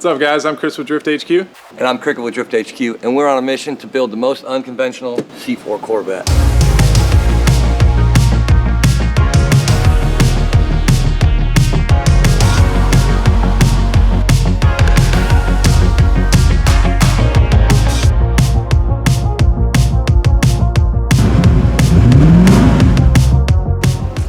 What's up, guys? I'm Chris with Drift HQ. And I'm Cricket with Drift HQ, and we're on a mission to build the most unconventional C4 Corvette.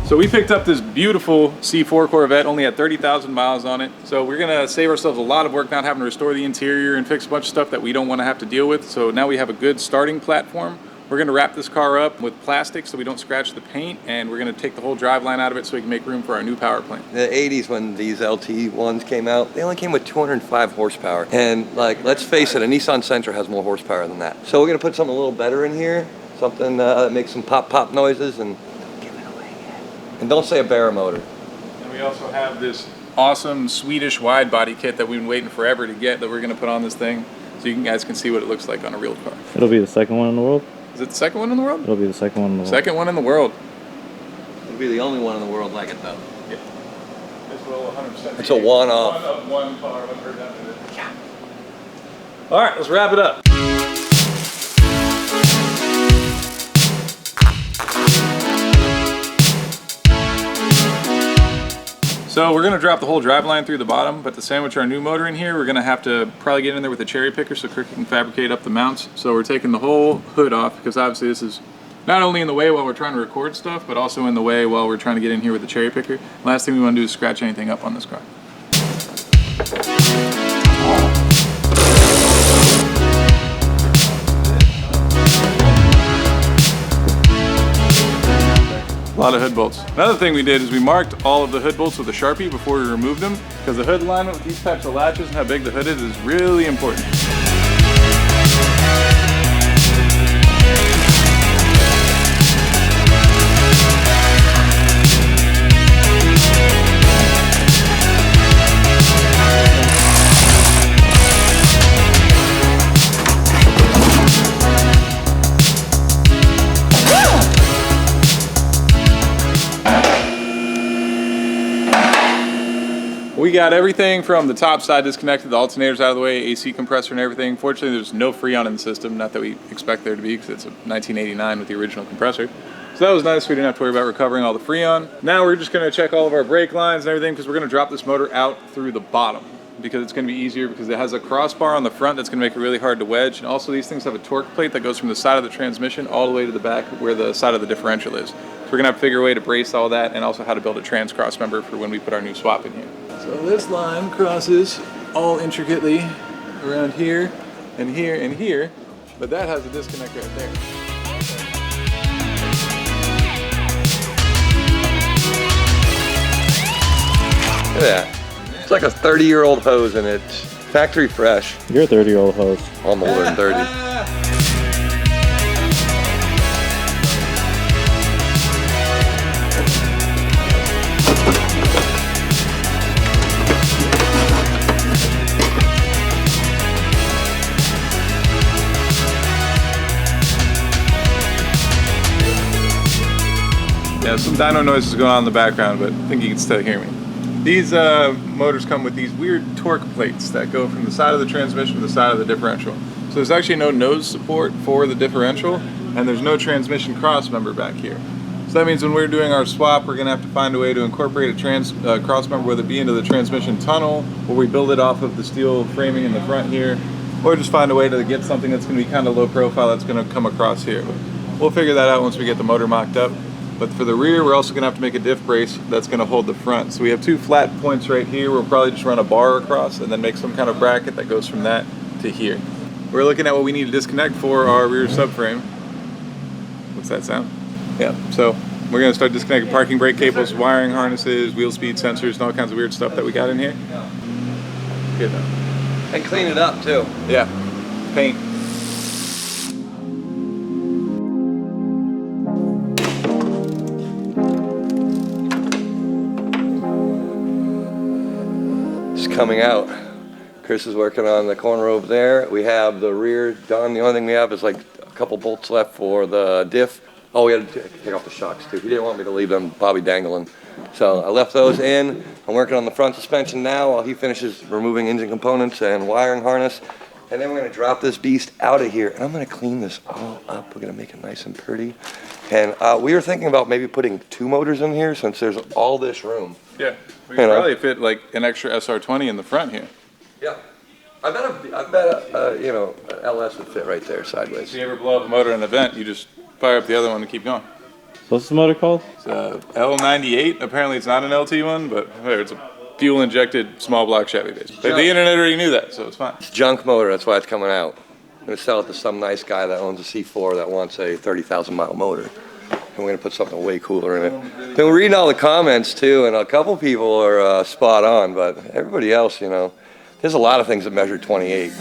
So we picked up this beautiful C4 Corvette, only had 30,000 miles on it. So we're gonna save ourselves a lot of work not having to restore the interior and fix a bunch of stuff that we don't wanna have to deal with. So now we have a good starting platform. We're gonna wrap this car up with plastic so we don't scratch the paint, and we're gonna take the whole driveline out of it so we can make room for our new power plant. In the 80s, when these LT ones came out, they only came with 205 horsepower. And like, let's face it, a Nissan Sentra has more horsepower than that. So we're gonna put something a little better in here, something that makes some pop noises, and don't say a Barra motor. And we also have this awesome Swedish wide body kit that we've been waiting forever to get that we're gonna put on this thing so you guys can see what it looks like on a real car. It'll be the second one in the world? Is it the second one in the world? It'll be the second one in the world. Second one in the world. It'll be the only one in the world like it though. Yeah. This will 100%. It's a one-off. One of one car I've ever done with it. Yeah. All right, let's wrap it up. So we're gonna drop the whole driveline through the bottom, but to sandwich our new motor in here, we're gonna have to probably get in there with a cherry picker so Cricket can fabricate up the mounts. So we're taking the whole hood off because obviously this is not only in the way while we're trying to record stuff, but also in the way while we're trying to get in here with the cherry picker. Last thing we wanna do is scratch anything up on this car. A lot of hood bolts. Another thing we did is we marked all of the hood bolts with a Sharpie before we removed them, because the hood alignment with these types of latches and how big the hood is really important. We got everything from the top side disconnected, the alternators out of the way, AC compressor and everything. Fortunately, there's no Freon in the system, not that we expect there to be because it's a 1989 with the original compressor. So that was nice, we didn't have to worry about recovering all the Freon. Now we're just gonna check all of our brake lines and everything because we're gonna drop this motor out through the bottom because it's gonna be easier because it has a crossbar on the front that's gonna make it really hard to wedge. And also these things have a torque plate that goes from the side of the transmission all the way to the back where the side of the differential is. So we're gonna have to figure a way to brace all that and also how to build a trans cross member for when we put our new swap in here. So this line crosses all intricately around here and here and here, but that has a disconnect right there. Look at that. It's like a 30-year-old hose and it's factory fresh. You're a 30-year-old hose. I'm older than 30. Yeah, some dyno noise is going on in the background, but I think you can still hear me. These motors come with these weird torque plates that go from the side of the transmission to the side of the differential. So there's actually no nose support for the differential, and there's no transmission cross member back here. So that means when we're doing our swap, we're gonna have to find a way to incorporate a cross member, whether it be into the transmission tunnel, or we build it off of the steel framing in the front here, or just find a way to get something that's gonna be kind of low profile that's gonna come across here. But we'll figure that out once we get the motor mocked up. But for the rear, we're also gonna have to make a diff brace that's gonna hold the front. So we have two flat points right here. We'll probably just run a bar across and then make some kind of bracket that goes from that to here. We're looking at what we need to disconnect for our rear subframe. What's that sound? Yeah, so we're gonna start disconnecting parking brake cables, wiring harnesses, wheel speed sensors, and all kinds of weird stuff that we got in here. Good enough. And clean it up too. Yeah, paint. Coming out. Chris is working on the corner over there. We have the rear done. The only thing we have is like a couple bolts left for the diff. Oh, we had to take off the shocks too. He didn't want me to leave them bobby dangling. So I left those in. I'm working on the front suspension now while he finishes removing engine components and wiring harness. And then we're gonna drop this beast out of here. And I'm gonna clean this all up. We're gonna make it nice and pretty. And we were thinking about maybe putting 2 motors in here since there's all this room. Yeah, we could probably fit like an extra SR20 in the front here. Yeah. I bet an LS would fit right there sideways. If you ever blow up a motor in an event, you just fire up the other one and keep going. So what's the motor called? It's a L98. Apparently it's not an LT one, but it's a fuel-injected small block Chevy base. The internet already knew that, so it's fine. It's junk motor, that's why it's coming out. I'm gonna sell it to some nice guy that owns a C4 that wants a 30,000 mile motor. And we're gonna put something way cooler in it. Then we're reading all the comments too, and a couple people are spot on, but everybody else, there's a lot of things that measure 28.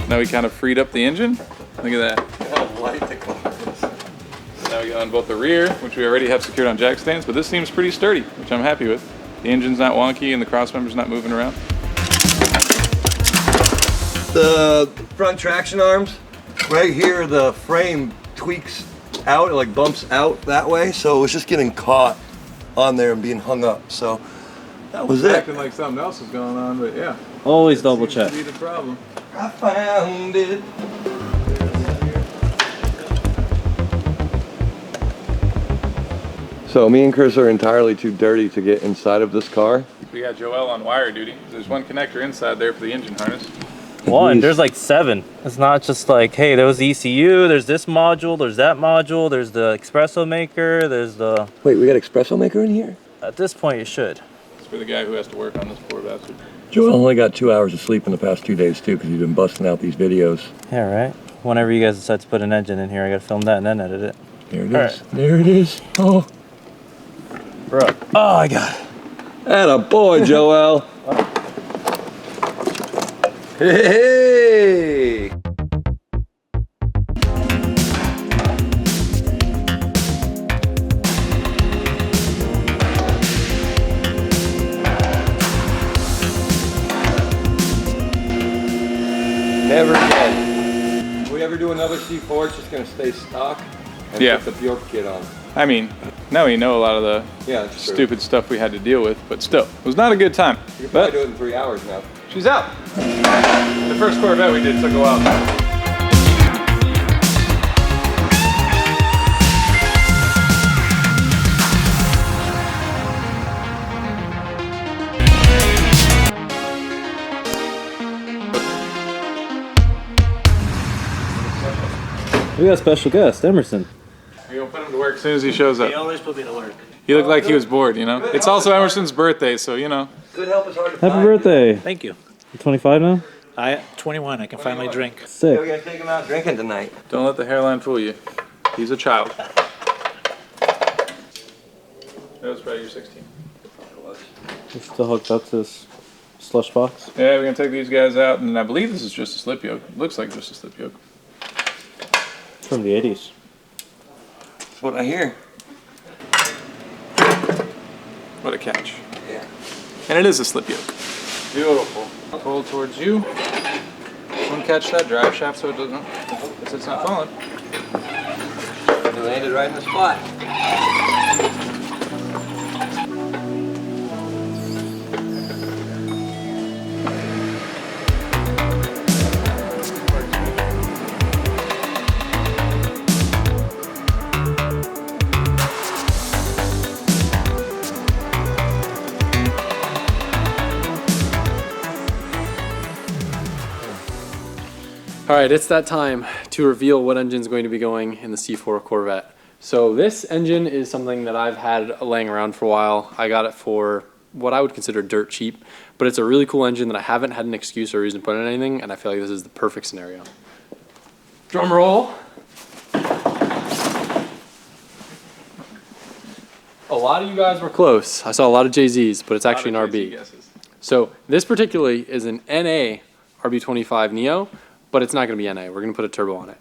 Now we kind of freed up the engine. Look at that. How light the car is. Now we got on both the rear, which we already have secured on jack stands, but this seems pretty sturdy, which I'm happy with. The engine's not wonky and the cross member's not moving around. The front traction arms, right here, the frame tweaks out, it like bumps out that way, so it was just getting caught on there and being hung up. So that was it. Acting like something else is going on, but yeah. Always double check. Seems to be the problem. I found it. So me and Chris are entirely too dirty to get inside of this car. We got Joel on wire duty. There's one connector inside there for the engine harness. One, there's like 7. It's not just like, hey, there was the ECU, there's this module, there's that module, there's the espresso maker, there's the... Wait, we got espresso maker in here? At this point, you should. It's for the guy who has to work on this poor bastard. Joel only got 2 hours of sleep in the past 2 days too, because he's been busting out these videos. Yeah, right? Whenever you guys decide to put an engine in here, I gotta film that and then edit it. There it is. There it is. Oh. Bro. Oh, I got it. Atta boy, Joel. Hey! Never again. If we ever do another C4, it's just gonna stay stock and put the Bjork kit on. I mean, now we know a lot of the stupid stuff we had to deal with, but still, it was not a good time. You can probably do it in 3 hours now. She's out. The first Corvette we did took a while. We got a special guest, Emerson. We're gonna put him to work as soon as he shows up. He always put me to work. He looked like he was bored, It's also Emerson's birthday, so Good help is hard to Happy find. birthday. Thank you. You 25 now? 21. I can finally drink. Yeah, Sick. we're gonna take him out drinking tonight. Don't let the hairline fool you. He's a child. That was probably your 16. It's still hooked up to this slush box. Yeah, we're gonna take these guys out, and I believe this is just a slip yoke. Looks like just a slip yoke. It's from the 80s. That's what I hear. What a catch. Yeah. And it is a slip yoke. Beautiful. Pull towards you. Don't catch that drive shaft so it doesn't, because it's not falling. It landed right in the spot. All right, it's that time to reveal what engine is going to be going in the C4 Corvette. So this engine is something that I've had laying around for a while. I got it for what I would consider dirt cheap, but it's a really cool engine that I haven't had an excuse or reason to put in anything, and I feel like this is the perfect scenario. Drum roll. A lot of you guys were close. I saw a lot of JZs, but it's actually an RB. So this particularly is an NA RB25 Neo, but it's not going to be NA. We're going to put a turbo on it.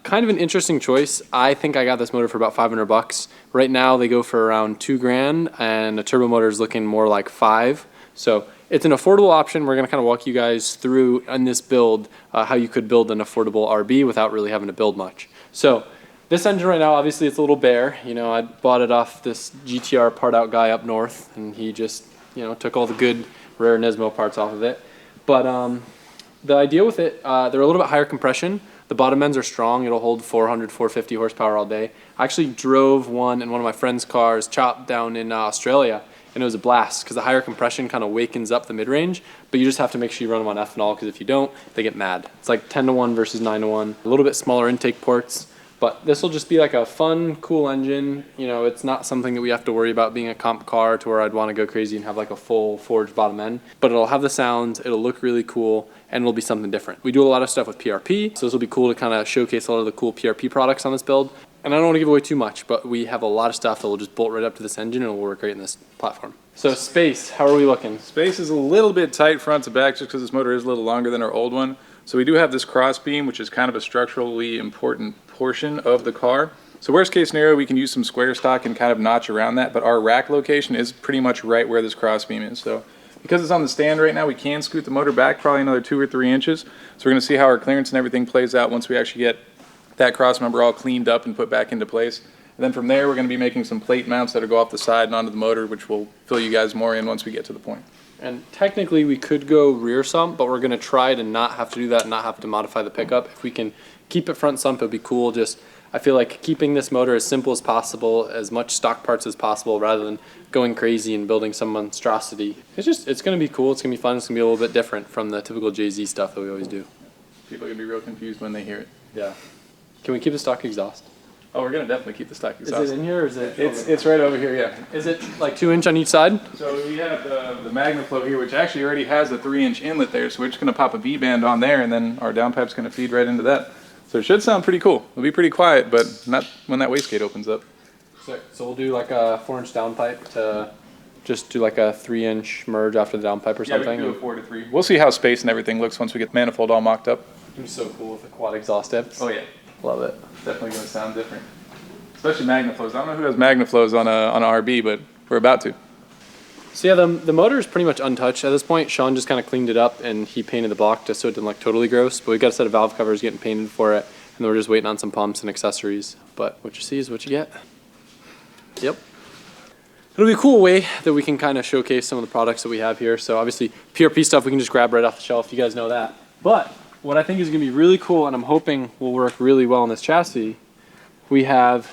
Kind of an interesting choice. I think I got this motor for about 500 bucks. Right now they go for around $2,000, and a turbo motor is looking more like $5,000. So it's an affordable option. We're going to kind of walk you guys through in this build how you could build an affordable RB without really having to build much. So this engine right now, obviously it's a little bare. You know, I bought it off this GTR part out guy up north, and he just, you know, took all the good rare Nismo parts off of it. But the idea with it, they're a little bit higher compression. The bottom ends are strong. It'll hold 400, 450 horsepower all day. I actually drove one in one of my friend's cars, chopped down in Australia, and it was a blast because the higher compression kind of wakens up the mid-range, but you just have to make sure you run them on ethanol because if you don't, they get mad. It's like 10-to-1 versus 9-to-1. A little bit smaller intake ports, but this will just be like a fun, cool engine. You know, it's not something that we have to worry about being a comp car to where I'd want to go crazy and have like a full forged bottom end, but it'll have the sounds, it'll look really cool, and it'll be something different. We do a lot of stuff with PRP, so this will be cool to kind of showcase a lot of the cool PRP products on this build. And I don't want to give away too much, but we have a lot of stuff that will just bolt right up to this engine and it will work great in this platform. So space, how are we looking? Space is a little bit tight front to back just because this motor is a little longer than our old one. So we do have this cross beam, which is kind of a structurally important portion of the car. So worst case scenario, we can use some square stock and kind of notch around that, but our rack location is pretty much right where this cross beam is. So because it's on the stand right now, we can scoot the motor back probably another 2 or 3 inches. So we're going to see how our clearance and everything plays out once we actually get that cross member all cleaned up and put back into place. And then from there, we're going to be making some plate mounts that'll go off the side and onto the motor, which will fill you guys more in once we get to the point. And technically we could go rear sump, but we're going to try to not have to do that and not have to modify the pickup. If we can keep it front sump, it'd be cool. Just, I feel like keeping this motor as simple as possible, as much stock parts as possible, rather than going crazy and building some monstrosity. It's going to be cool. It's going to be fun. It's going to be a little bit different from the typical JZ stuff that we always do. People are going to be real confused when they hear it. Yeah. Can we keep the stock exhaust? Oh, we're going to definitely keep the stock exhaust. Is it in here or is it? It's right over here, yeah. Is it like 2 inch on each side? So we have the MagnaFlow here, which actually already has a 3-inch inlet there, so we're just going to pop a V-band on there, and then our downpipe's going to feed right into that. So it should sound pretty cool. It'll be pretty quiet, but not when that wastegate opens up. So we'll do like a 4-inch downpipe to just do like a 3-inch merge after the downpipe or Yeah, we something. can do a 4 to 3. We'll see how space and everything looks once we get the manifold all mocked up. It'd be so cool with the quad exhaust tips. Oh yeah, Love it. definitely going to sound different. Especially MagnaFlows. I don't know who has MagnaFlows on an RB, but we're about to. So yeah, the motor is pretty much untouched at this point. Sean just kind of cleaned it up and he painted the block just so it didn't look totally gross. But we got a set of valve covers getting painted for it, and then we're just waiting on some pumps and accessories. But what you see is what you get. Yep. It'll be a cool way that we can kind of showcase some of the products that we have here. So obviously PRP stuff we can just grab right off the shelf. You guys know that. But what I think is going to be really cool, and I'm hoping will work really well on this chassis, we have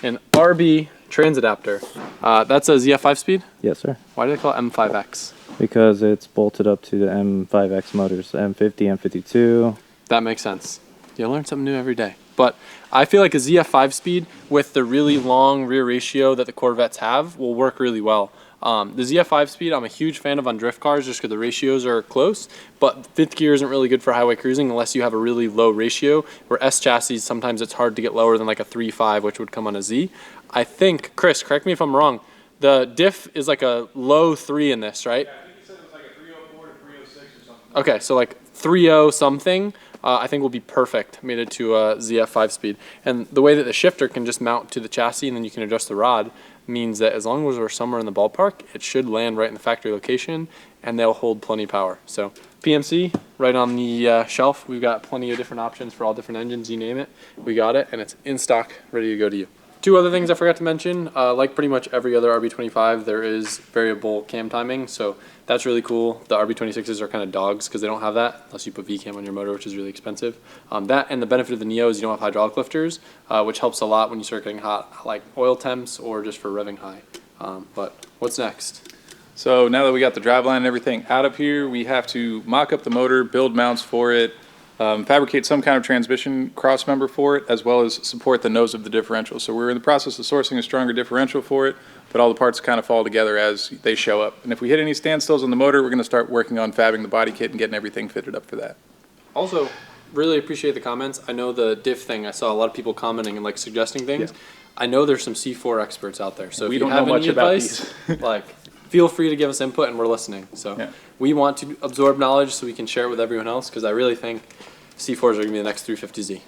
an RB trans adapter. That's a ZF5 speed? Yes, sir. Why do they call it M5X? Because it's bolted up to the M5X motors, M50, M52. That makes sense. You learn something new every day. But I feel like a ZF5 speed with the really long rear ratio that the Corvettes have will work really well. The ZF5 speed I'm a huge fan of on drift cars just because the ratios are close, but fifth gear isn't really good for highway cruising unless you have a really low ratio, where S chassis sometimes it's hard to get lower than like a 3.5, which would come on a Z. I think, Chris, correct me if I'm wrong, the diff is like a low 3 in this, right? Yeah, I think he said it was like a 304 to 306 or something. Okay, so like 3.0 something. I think will be perfect mated to a ZF5 speed. And the way that the shifter can just mount to the chassis and then you can adjust the rod means that as long as we're somewhere in the ballpark, it should land right in the factory location and they'll hold plenty of power. So PMC right on the shelf. We've got plenty of different options for all different engines, you name it. We got it and it's in stock, ready to go to you. Two other things I forgot to mention, like pretty much every other RB25, there is variable cam timing, so that's really cool. The RB26s are kind of dogs because they don't have that, unless you put V-cam on your motor, which is really expensive. That and the benefit of the Neo is you don't have hydraulic lifters, which helps a lot when you start getting hot, like oil temps or just for revving high. But what's next? So now that we got the driveline and everything out of here, we have to mock up the motor, build mounts for it, fabricate some kind of transmission cross member for it, as well as support the nose of the differential. So we're in the process of sourcing a stronger differential for it, but all the parts kind of fall together as they show up. And if we hit any standstills on the motor, we're going to start working on fabbing the body kit and getting everything fitted up for that. Also, really appreciate the comments. I know the diff thing, I saw a lot of people commenting and like suggesting things. Yeah. I know there's some C4 experts out there, so We if don't you have know much any about advice, like feel free to give us input and we're listening. So Yeah. we want to absorb knowledge so we can share it with everyone else because I really think C4s are going to be the next 350Z.